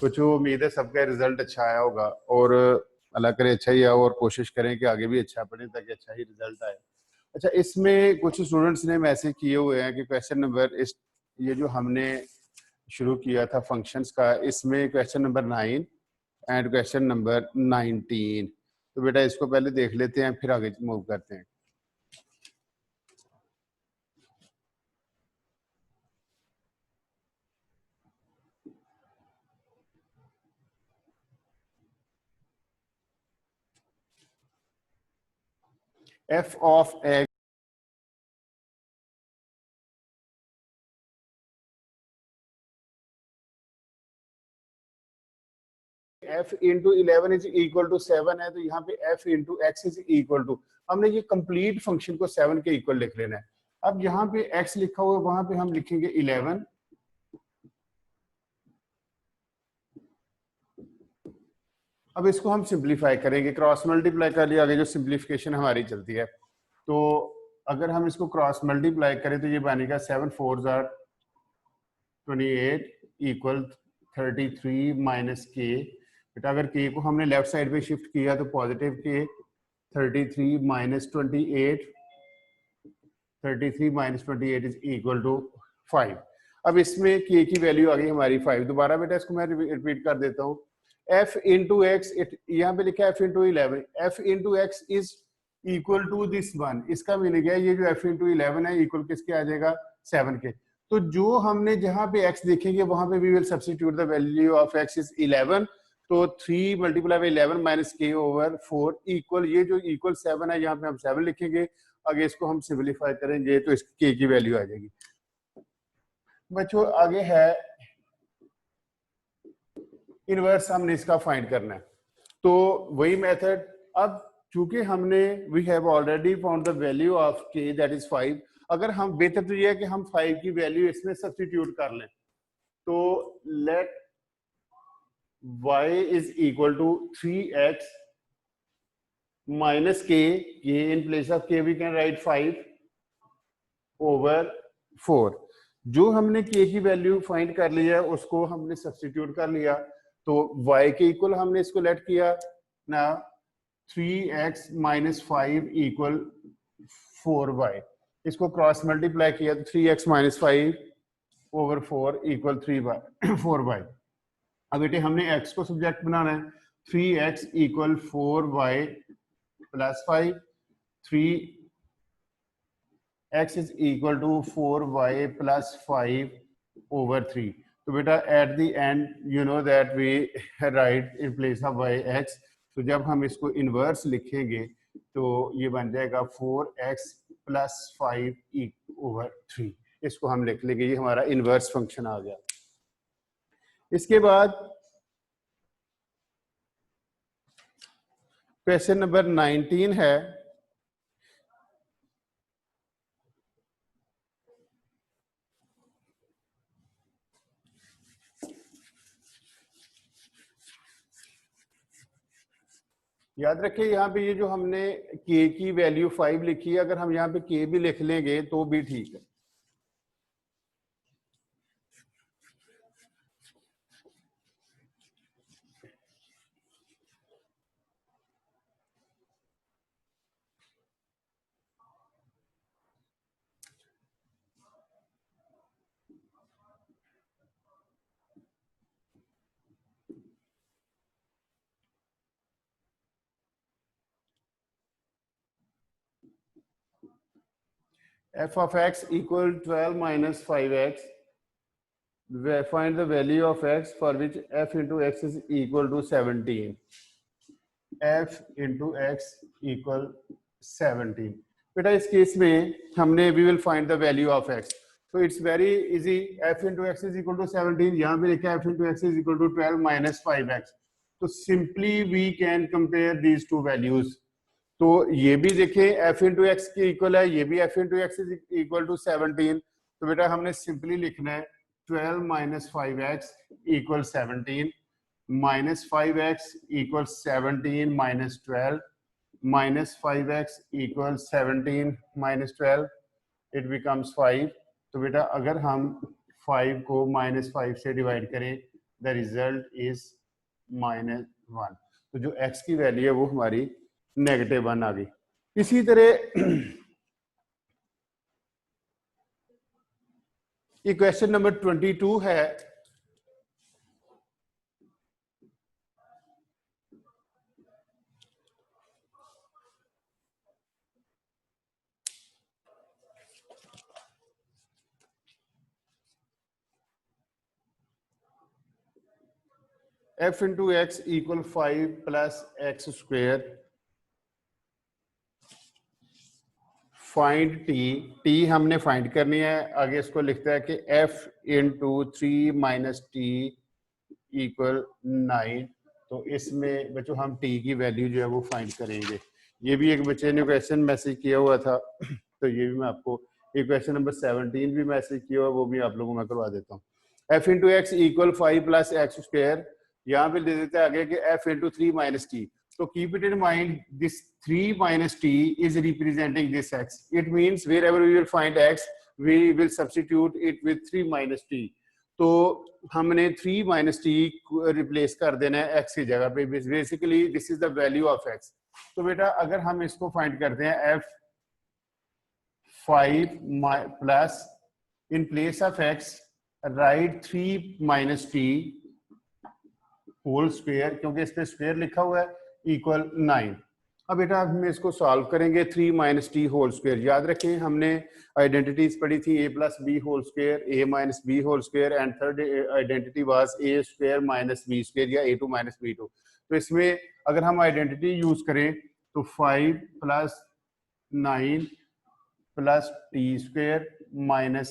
कुछ उम्मीद है सबका रिजल्ट अच्छा आया होगा और अल्लाह करे अच्छा ही आए और कोशिश करें कि आगे भी अच्छा पढ़ें ताकि अच्छा ही रिजल्ट आए। अच्छा, इसमें कुछ स्टूडेंट्स ने मैसेज किए हुए हैं कि क्वेश्चन नंबर इस ये जो हमने शुरू किया था फंक्शंस का, इसमें question number 9 and question number 19, तो बेटा इसको पहले देख लेते हैं फिर आगे मूव करते हैं। F of x f into 11 is equal to 7 है, तो यहाँ पे f into x is equal to, हमने ये कंप्लीट फंक्शन को 7 के इक्वल लिख लेना है। अब यहाँ पे x लिखा हुआ है, वहां पे हम लिखेंगे 11। अब इसको हम सिंप्लीफाई करेंगे, क्रॉस मल्टीप्लाई कर लिया, आगे जो सिंप्लीफिकेशन हमारी चलती है। तो अगर हम इसको क्रॉस मल्टीप्लाई करें तो ये बनेगा 7 4 28 इक्वल 33 माइनस के। बेटा अगर के को हमने लेफ्ट साइड पे शिफ्ट किया तो पॉजिटिव के, 33 minus 28, 33 minus 28 is equal to 5। अब इसमें के की वैल्यू आ गई हमारी 5। दोबारा बेटा इसको मैं रिपीट कर देता हूँ। f इंटू एक्स, यहाँ पे लिखा है f into 11, f into x is equal to this one. इसका मीनिंग है ये जो f इंटू 11 है इक्वल किसके आ जाएगा, 7 के। तो जो हमने जहां पे x देखेंगे वहां पे we will substitute the value of x is 11। तो 3 multiply by 11 minus k over 4 equal, ये जो इक्वल 7 है यहाँ पे हम 7 लिखेंगे। आगे इसको हम सिंपलीफाई करेंगे तो इसकी के की वैल्यू आ जाएगी। बच्चों आगे है इनवर्स, हमने इसका फाइंड करना है, तो वही मेथड। अब चूंकि हमने we have already found the value of k that is 5, अगर हम बेहतर तो ये है कि हम 5 की वैल्यू इसमें सब्स्टिट्यूट कर लें। तो let y is equal to 3x minus k, in place of k we can write 5 over 4। जो हमने k की वैल्यू फाइंड कर लिया है उसको हमने सब्स्टिट्यूट कर लिया, तो y के इक्वल हमने इसको लेट किया ना, 3x माइनस 5 इक्वल 4y। इसको क्रॉस मल्टीप्लाई किया तो 3x minus 5 over 4 equal 4y। अब बेटे हमने x को सब्जेक्ट बनाना है, 3x equal 4y plus 5, 3x is equal to 4y plus 5 over 3। तो बेटा at the end you know that we write in place of y x, तो जब हम इसको इनवर्स लिखेंगे तो ये बन जाएगा 4x प्लस 5 ओवर 3। इसको हम लिख लेंगे, ये हमारा इनवर्स फंक्शन आ गया। इसके बाद क्वेश्चन नंबर 19 है। याद रखिए यहाँ पे ये जो हमने k की वैल्यू 5 लिखी है, अगर हम यहाँ पे k भी लिख लेंगे तो भी ठीक है। f of x equal 12 minus 5x, find the value of x for which f into x is equal to 17। f into x equal 17। बेटा इस केस में हमने we will find the value of x, तो it's very easy. f into x is equal to 17, यहाँ पे लिखा है f into x is equal to 12 minus 5x, तो simply we can compare these two values. तो ये भी देखें f इंटू एक्स के इक्वल है, ये भी f into x is equal to 17। तो बेटा हमने सिंपली लिखना है 12 minus 5x equal 17, minus 5x equal 17 minus 12, minus 5x equal 17 minus 12, it becomes 5। तो बेटा अगर हम 5 को माइनस 5 से डिवाइड करें द रिजल्ट इज -1। तो जो x की वैल्यू है वो हमारी -1 आ गई। इसी तरह ये क्वेश्चन नंबर 22 है। f into x equal 5 plus x square, find T हमने फाइंड करनी है। आगे इसको लिखता है कि f into 3 minus T equal 9। तो इसमें बच्चों हम t की वैल्यू जो है वो फाइंड करेंगे। ये भी एक बच्चे ने क्वेश्चन मैसेज किया हुआ था, तो ये भी मैं आपको, ये क्वेश्चन नंबर 17 भी मैसेज किया हुआ, वो भी आप लोगों को मैं करवा देता हूँ। f into x equal 5 plus x square, यहाँ पे दे देते हैं आगे कि f into 3 minus T. So keep it in mind, this 3 minus t is representing this x. It means wherever we will find x, we will substitute it with 3 minus t. तो हमने 3 minus t replace कर देना है x की जगह पे। Basically this is the value of x। तो बेटा अगर हम इसको फाइंड करते हैं f 5 plus in place of x write 3 minus t whole square, क्योंकि इस पे स्क्वायर लिखा हुआ है, इक्वल 9। अब बेटा हम इसको सॉल्व करेंगे। 3 माइनस टी होल स्क्वायर, याद रखें हमने आइडेंटिटीज पढ़ी थी a plus b whole square, a minus b whole square, and third identity was a square minus b square या a2 माइनस b2। तो इसमें अगर हम आइडेंटिटी यूज करें तो 5 plus 9 plus t square minus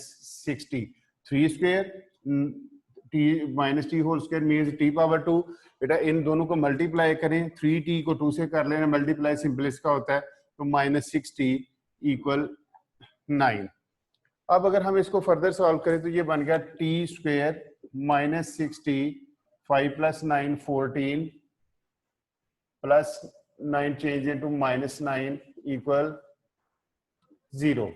60, 3 square t minus t whole square means t power 2। बेटा इन दोनों को मल्टीप्लाई करें, 3t को 2 से कर लेना, मल्टीप्लाई सिंपलेस्ट का होता है, तो -6t इक्वल 9। अब अगर हम इसको फर्दर सॉल्व करें तो ये बन गया T square minus 6t, 5 plus 9 14 plus 9 change into -9 equal 0।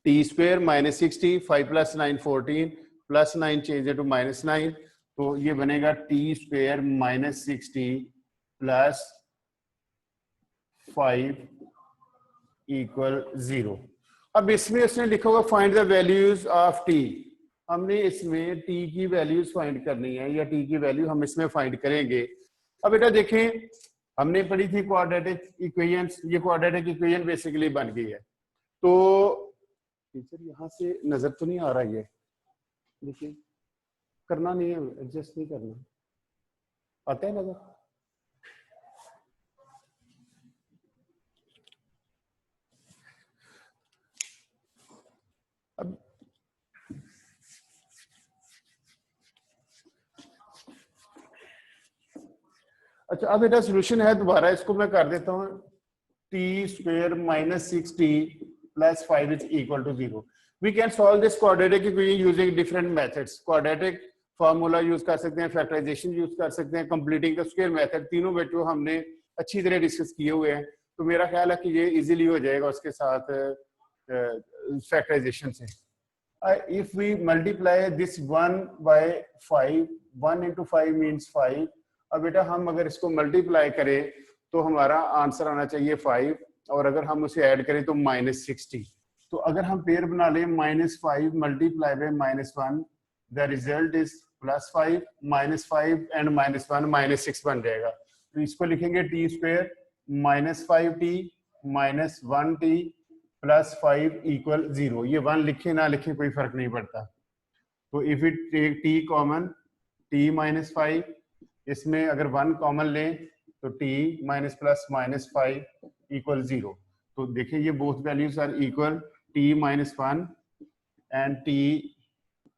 T square minus 6t, 5 plus 9 14 plus 9 change into -9, तो ये बनेगा T square minus 6t plus 5 equal 0। अब इसमें उसने लिखा होगा find the values of T. हमने इसमें टी की वैल्यूज फाइंड करनी है, या टी की वैल्यू हम इसमें फाइंड करेंगे। अब बेटा देखें हमने पढ़ी थी क्वाड्रेटिक इक्वेशंस, ये क्वाड्रेटिक इक्वेशन बेसिकली बन गई है। तो टीचर यहाँ से नजर तो नहीं आ रहा है, देखिए करना नहीं है, एडजस्ट नहीं करना, आता है नजर? अब अच्छा, अब बेटा सोल्यूशन है, दोबारा इसको मैं कर देता हूँ। T square minus 6t plus 5 is equal to 0। We can solve this quadratic equation using different methods. Quadratic formula use कर सकते हैं, फैक्टराइजेशन यूज कर सकते हैं, कंप्लीटिंग द स्क्वायर मेथड, तीनों बेटो हमने अच्छी तरह डिस्कस किए हुए हैं। तो मेरा ख्याल है कि ये इजीली हो जाएगा उसके साथ फैक्टराइजेशन से। if we multiply this 1 by 5, 1 into 5 means 5। अब बेटा हम अगर इसको मल्टीप्लाई करें तो हमारा आंसर आना चाहिए 5, और अगर हम उसे ऐड करें तो -60। तो अगर हम पेयर बना लें -5 multiply by -1, the result is +5, -5 and -1 -6 बन जाएगा। तो इसको लिखेंगे T square -5t -1t plus 5 equal 0। ये 1 लिखे ना लिखे कोई फर्क नहीं पड़ता। तो if it take t common, t -5, इसमें अगर 1 कॉमन लें तो t माइनस प्लस -5 इक्वल 0। तो देखिए ये both values are equal, t -1 and t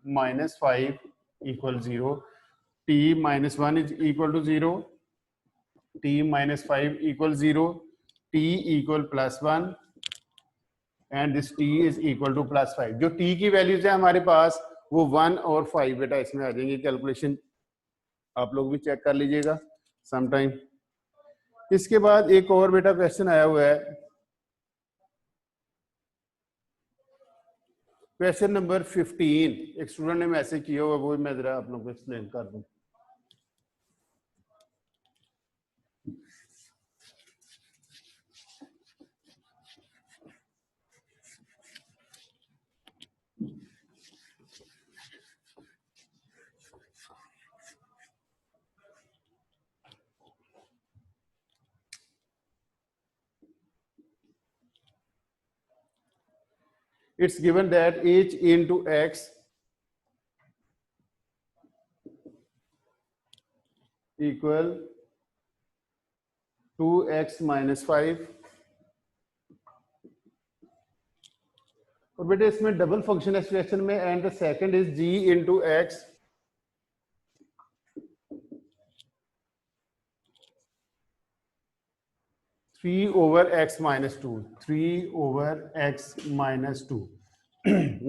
-5 equal 0। t -1 is equal to 0, t -5 equal 0, t equal +1 and this t is equal to +5। जो t की values है हमारे पास वो 1 और 5 बेटा इसमें आ जाएंगे। कैलकुलेशन आप लोग भी चेक कर लीजिएगा समटाइम। इसके बाद एक और बेटा क्वेश्चन आया हुआ है। क्वेश्चन नंबर 15 एक स्टूडेंट ने मैसेज किया हुआ, वो मैं जरा आप लोगों को एक्सप्लेन कर दूं। It's given that h into x equal 2x minus 5। और बेटे इसमें डबल फंक्शन एक्सप्रेशन में and the second is g into x three over x minus two, 3 over x minus 2।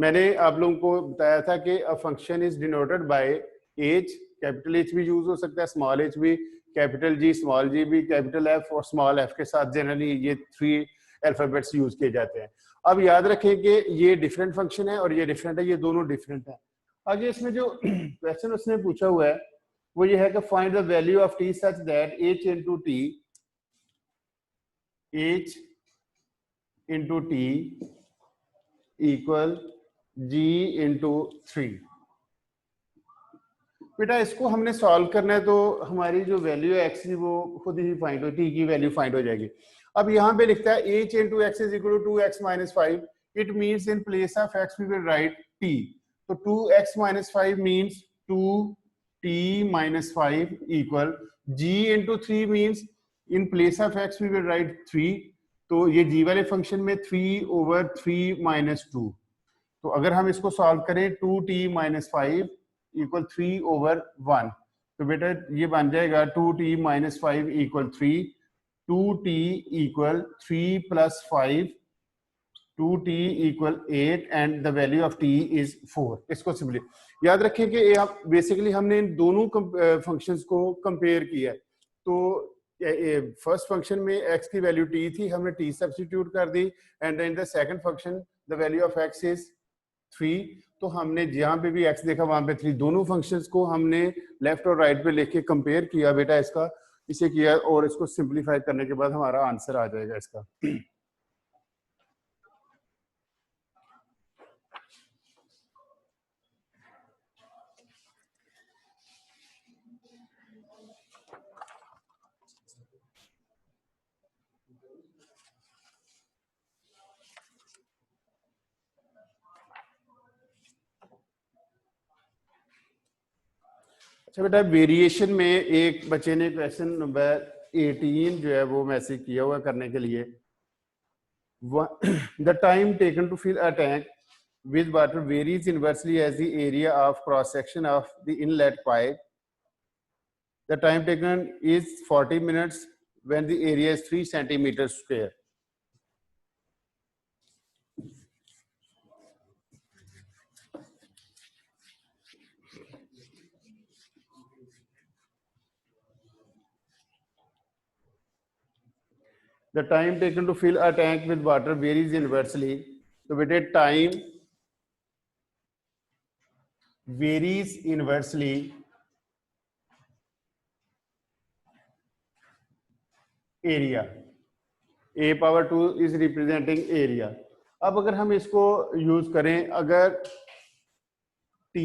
मैंने आप लोगों को बताया था कि a function is denoted by h, capital H भी यूज हो सकता है, स्मॉल h भी, कैपिटल G स्मॉल g भी, कैपिटल F और स्मॉल f के साथ जनरली ये 3 अल्फाबेट्स यूज किए जाते हैं। अब याद रखें कि ये डिफरेंट फंक्शन है और ये डिफरेंट है, ये दोनों डिफरेंट है। आगे इसमें जो क्वेश्चन उसने पूछा हुआ है वो ये है कि find the value of t such that h into t equal g into 3। बेटा इसको हमने सॉल्व करना है तो हमारी जो वैल्यू है x की वो खुद ही फाइंड हो, t की वैल्यू फाइंड हो जाएगी। अब यहाँ पे लिखता है h into x is equal to 2x minus 5। It means in place of x we will write t। तो 2x minus 5 means 2t minus 5 equal g into 3 means in place of x we will write 3। तो ये g वाले function में 3 over 3 minus 2। तो अगर हम इसको solve करें 2t minus 5 इक्वल 3 over 1, तो बेटा ये बन जाएगा 2t minus 5 equal 3, 2t equal 3 plus 5, 2t equal 8 and the value of t is 4। इसको सिंपली याद रखें कि बेसिकली हमने इन दोनों फंक्शंस को कंपेयर किया है। तो फर्स्ट फंक्शन में x की वैल्यू t थी, हमने t सब्स्टिट्यूट कर दी and in the second function the value of x is 3। तो हमने जहां पे भी x देखा वहां पे 3, दोनों फंक्शंस को हमने लेफ्ट और राइट पे लेके कंपेयर किया बेटा, इसका इसे किया और इसको सिंपलीफाई करने के बाद हमारा आंसर आ जाएगा इसका। अच्छा बेटा वेरिएशन में एक बच्चे ने क्वेश्चन नंबर 18 जो है वो मैसेज किया हुआ करने के लिए, the time taken to fill a tank with water varies inversely as the area of cross section of the inlet pipe. The time taken is 40 minutes when the area is 3 centimeters square. The time taken to fill a tank with water varies inversely. So we did time varies inversely area. A power 2 is representing area. अब अगर हम इसको use करें, अगर T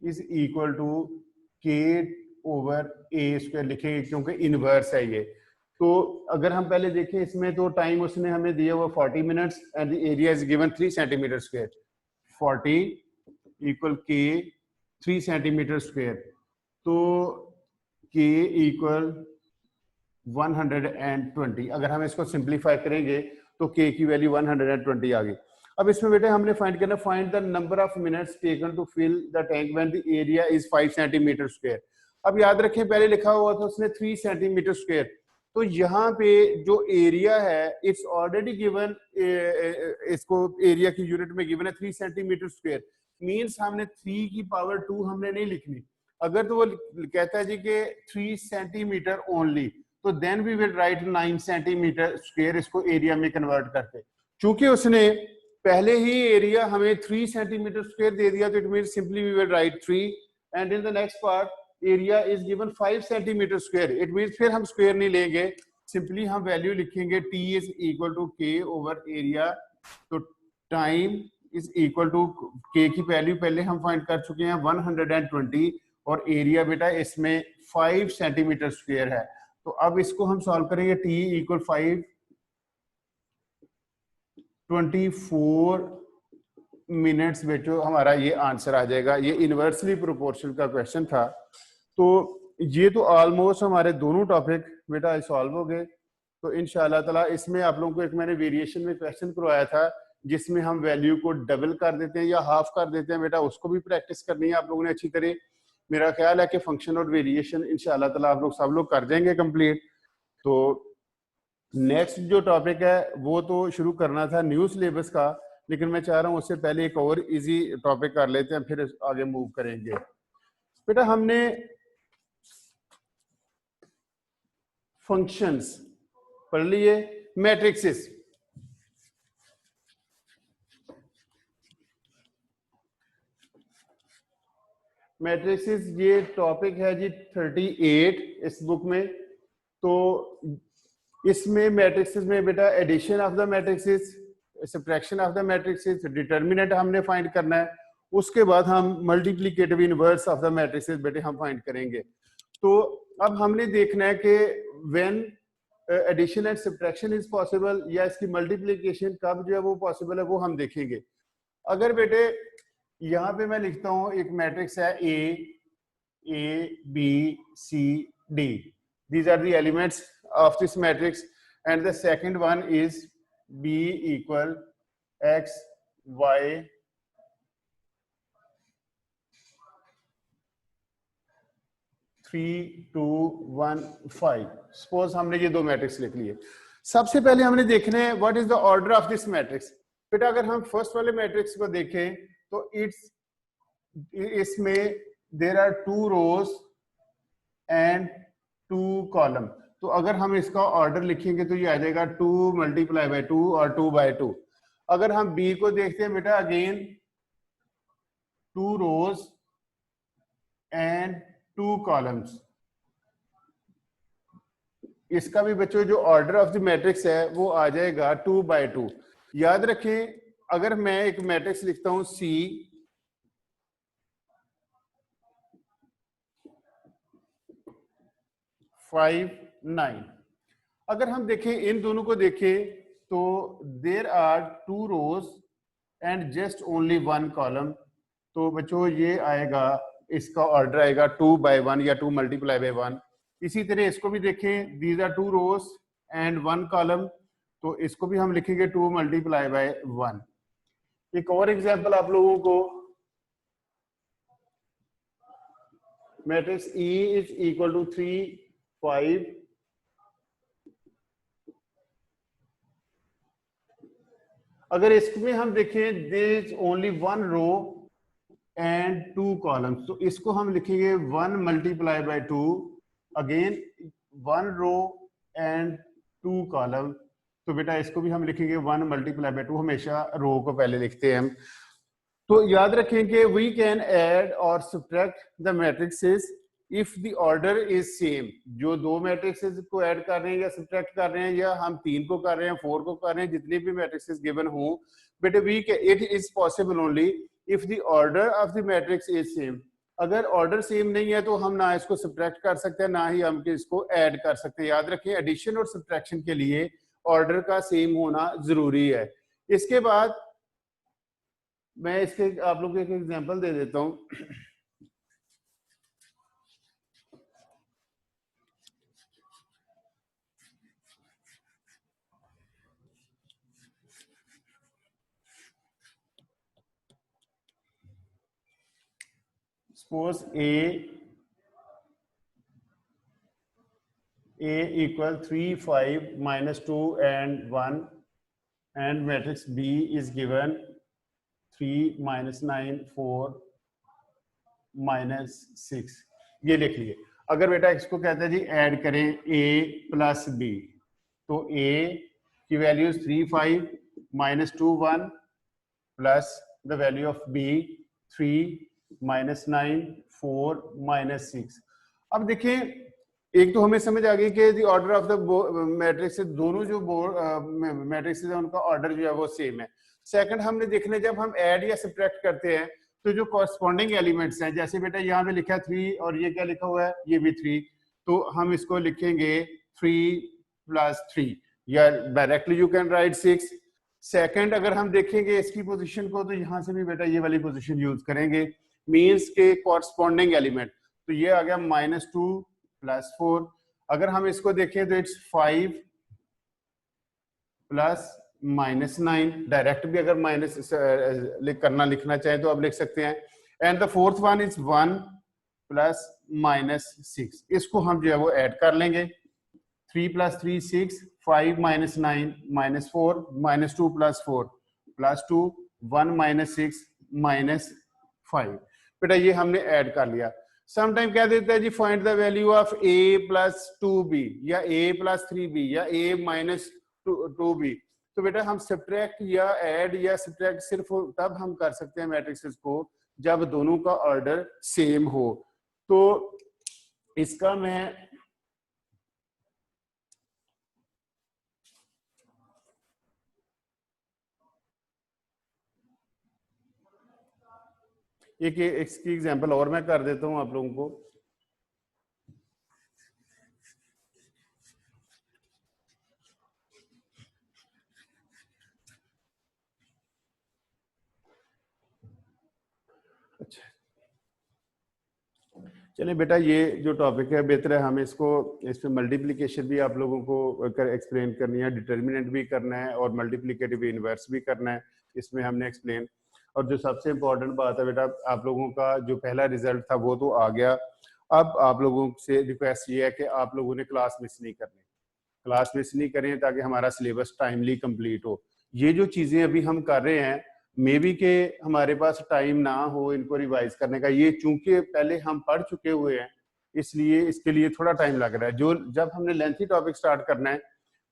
is equal to K over A square लिखेंगे क्योंकि inverse है ये। तो अगर हम पहले देखें इसमें तो टाइम उसने हमें दिया हुआ 40 minutes and the area is given 3 centimetre square. 40 equal K 3 centimetre square, तो K इक्वल 120। अगर हम इसको सिंप्लीफाई करेंगे तो K की वैल्यू 120 आ गई। अब इसमें बेटे हमने फाइंड करना, find the number of minutes taken to fill the tank when the area is 5 centimetre square. अब याद रखें पहले लिखा हुआ था उसने 3 सेंटीमीटर स्क्वायर, तो यहाँ पे जो एरिया है इट्स ऑलरेडी गिवन, इसको एरिया की यूनिट में गिवन है 3 सेंटीमीटर स्क्वायर। मींस हमने 3 की पावर 2 हमने नहीं लिखनी। अगर तो वो कहता है जी कि 3 सेंटीमीटर ओनली, तो then we will write 9 centimetre square इसको एरिया में कन्वर्ट करके। चूंकि उसने पहले ही एरिया हमें 3 सेंटीमीटर स्क्वायर दे दिया, तो it mean simply we will write 3 and in the next part area is given 5 centimetre square. It mean फिर हम स्क्वायर नहीं लेंगे, सिंपली हम वैल्यू लिखेंगे T is equal to K over area. तो time is equal to K की value पहले हम फाइंड कर चुके हैं 120 और एरिया बेटा इसमें 5 सेंटीमीटर स्क्वायर है। तो अब इसको हम सॉल्व करेंगे, T इक्वल 5 24 मिनट्स बेटो हमारा ये आंसर आ जाएगा। ये इनवर्सली प्रोपोर्शनल का क्वेश्चन था। तो ये तो ऑलमोस्ट हमारे दोनों टॉपिक बेटा सॉल्व हो गए। तो इंशाल्लाह ताला इसमें आप लोगों को एक मैंने वेरिएशन में क्वेश्चन करवाया था जिसमें हम वैल्यू को डबल कर देते हैं या हाफ कर देते हैं, बेटा उसको भी प्रैक्टिस करनी है आप लोगों ने अच्छी तरह। मेरा ख्याल है कि फंक्शन और वेरिएशन इंशाल्लाह ताला आप लोग सब लोग कर देंगे कंप्लीट। तो नेक्स्ट जो टॉपिक है वो तो शुरू करना था न्यू सिलेबस का, लेकिन मैं चाह रहा हूँ उससे पहले एक और इजी टॉपिक कर लेते हैं, फिर आगे मूव करेंगे। बेटा हमने फंक्शंस पढ़ लिए, मैट्रिक्सेस। मैट्रिक्सेस ये टॉपिक है जी 38 इस बुक में। तो इसमें मैट्रिक्सेस में बेटा addition of the matrices, subtraction of the matrices, determinant हमने फाइंड करना है। उसके बाद हम multiplicative inverse of the matrices बेटे हम फाइंड करेंगे। तो अब हमने देखना है कि when addition and subtraction is possible या इसकी मल्टीप्लिकेशन कब जो है वो पॉसिबल है वो हम देखेंगे। अगर बेटे यहाँ पे मैं लिखता हूँ एक मैट्रिक्स है A B C D, these are the elements of this matrix, and the second one is B equal X Y three two one five. Suppose हमने ये दो मैट्रिक्स लिख लिए। सबसे पहले हमने देखना है what is the order of this matrix. बेटा अगर हम फर्स्ट वाले मैट्रिक्स को देखें तो इसमें there are 2 rows and 2 column. तो अगर हम इसका ऑर्डर लिखेंगे तो ये आ जाएगा 2 मल्टीप्लाई बाय 2 और 2 बाय 2। अगर हम बी को देखते हैं बेटा अगेन 2 रोज एंड 2 कॉलम्स। इसका भी बच्चों जो ऑर्डर ऑफ द मैट्रिक्स है वो आ जाएगा 2 बाय 2। याद रखें अगर मैं एक मैट्रिक्स लिखता हूं C 5 9, अगर हम देखें इन दोनों को देखें तो there are 2 rows and just only 1 column. तो बच्चों ये आएगा, इसका ऑर्डर आएगा 2 बाय 1 या 2 मल्टीप्लाई बाय 1। इसी तरह इसको भी देखें, these are 2 rows and 1 column, तो इसको भी हम लिखेंगे 2 मल्टीप्लाई बाय 1। एक और एग्जांपल आप लोगों को, matrix E is equal to 3 5 अगर इसमें हम देखें there is only 1 row and 2 columns, तो इसको हम लिखेंगे 1 multiply by 2, again 1 row and 2 column. तो बेटा इसको भी हम लिखेंगे 1 मल्टीप्लाई बाय 2, हमेशा रो को पहले लिखते हैं हम। तो याद रखें कि वी कैन ऐड और subtract the matrixes if the order is same. जो 2 मैट्रिक्सेस को ऐड कर रहे हैं या सब्ट्रैक्ट कर रहे हैं या हम 3 को कर रहे हैं 4 को कर रहे हैं, जितने भी मैट्रिक्सेस गिवन हो बेटे we it is possible only if the order of the matrix is same. अगर ऑर्डर सेम नहीं है तो हम ना इसको सब्ट्रैक्ट कर सकते हैं ना ही हम इसको ऐड कर सकते हैं। याद रखें एडिशन और सब्ट्रैक्शन के लिए ऑर्डर का सेम होना जरूरी है। इसके बाद मैं इसके आप लोगों को एक एग्जांपल दे देता हूं। Suppose A equal 3 5 minus 2 and 1 and matrix B is given 3 minus 9 4 minus 6। ये लिख लिए। अगर बेटा इसको कहते हैं जी ऐड करें A प्लस B, तो A की values 3 5 minus 2 1 plus the value of b 3 minus 9 4 minus 6। अब देखें, एक तो हमें समझ आ गई कि the order of the matrix, दोनों जो मैट्रिक्स है उनका ऑर्डर जो है वो सेम है। सेकंड हमने देखना, जब हम ऐड या सब्ट्रैक्ट करते हैं तो जो कॉरस्पॉन्डिंग एलिमेंट्स हैं, जैसे बेटा यहाँ पे लिखा है 3 और ये क्या लिखा हुआ है, ये भी 3, तो हम इसको लिखेंगे 3 प्लस 3, या directly you can write 6। Second अगर हम देखेंगे इसकी पोजीशन को, तो यहाँ से भी बेटा ये वाली पोजीशन यूज करेंगे, मींस के कॉरस्पॉन्डिंग एलिमेंट, तो ये आ गया -2 प्लस 4। अगर हम इसको देखें तो इट्स 5 प्लस -9, डायरेक्ट भी अगर माइनस लिखना चाहें तो आप लिख सकते हैं। And the fourth one is 1 plus -6, इसको हम जो है वो ऐड कर लेंगे। 3 plus 3 6, 5 minus 9 minus 4, -2 plus 4 plus 2, 1 minus 6 minus 5। बेटा ये हमने ऐड कर लिया। समटाइम क्या देता है जी, find the value of a plus 2b या a प्लस 3b या a माइनस 2b। तो बेटा हम सब्ट्रैक्ट या ऐड या सब्ट्रैक्ट सिर्फ तब हम कर सकते हैं मैट्रिक्सेस को जब दोनों का ऑर्डर सेम हो। तो इसका मैं एक इसकी एग्जांपल और मैं कर देता हूं आप लोगों को। अच्छा चलिए बेटा, ये जो टॉपिक है बेहतर है हम इसको, इसमें मल्टीप्लिकेशन भी आप लोगों को एक्सप्लेन करनी है, डिटर्मिनेंट भी करना है और मल्टीप्लिकेटिव इनवर्स भी करना है, इसमें हमने एक्सप्लेन। और जो सबसे इम्पोर्टेंट बात है बेटा, आप लोगों का जो पहला रिजल्ट था वो तो आ गया। अब आप लोगों से रिक्वेस्ट ये है कि आप लोगों ने क्लास मिस नहीं करनी, क्लास मिस नहीं करें ताकि हमारा सिलेबस टाइमली कंप्लीट हो। ये जो चीज़ें अभी हम कर रहे हैं, मे बी के हमारे पास टाइम ना हो इनको रिवाइज करने का, ये चूंकि पहले हम पढ़ चुके हुए हैं इसलिए इसके लिए थोड़ा टाइम लग रहा है। जो जब हमने लेंथी टॉपिक स्टार्ट करना है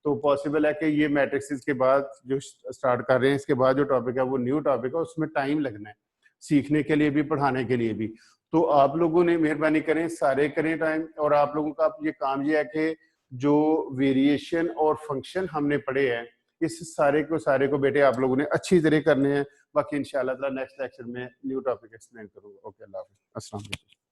तो पॉसिबल है कि ये मैट्रिक्स के बाद जो स्टार्ट कर रहे हैं इसके बाद जो टॉपिक है वो न्यू टॉपिक है, उसमें टाइम लगना है सीखने के लिए भी पढ़ाने के लिए भी। तो आप लोगों ने मेहरबानी करें, सारे करें टाइम। और आप लोगों का ये काम ये है कि जो वेरिएशन और फंक्शन हमने पढ़े हैं इस सारे को बेटे आप लोगों ने अच्छी तरह करने हैं। बाकी इंशाल्लाह नेक्स्ट लेक्चर में न्यू टॉपिक एक्सप्लेन करूंगा। ओके, अल्लाह हाफिज़, अस्सलाम वालेकुम।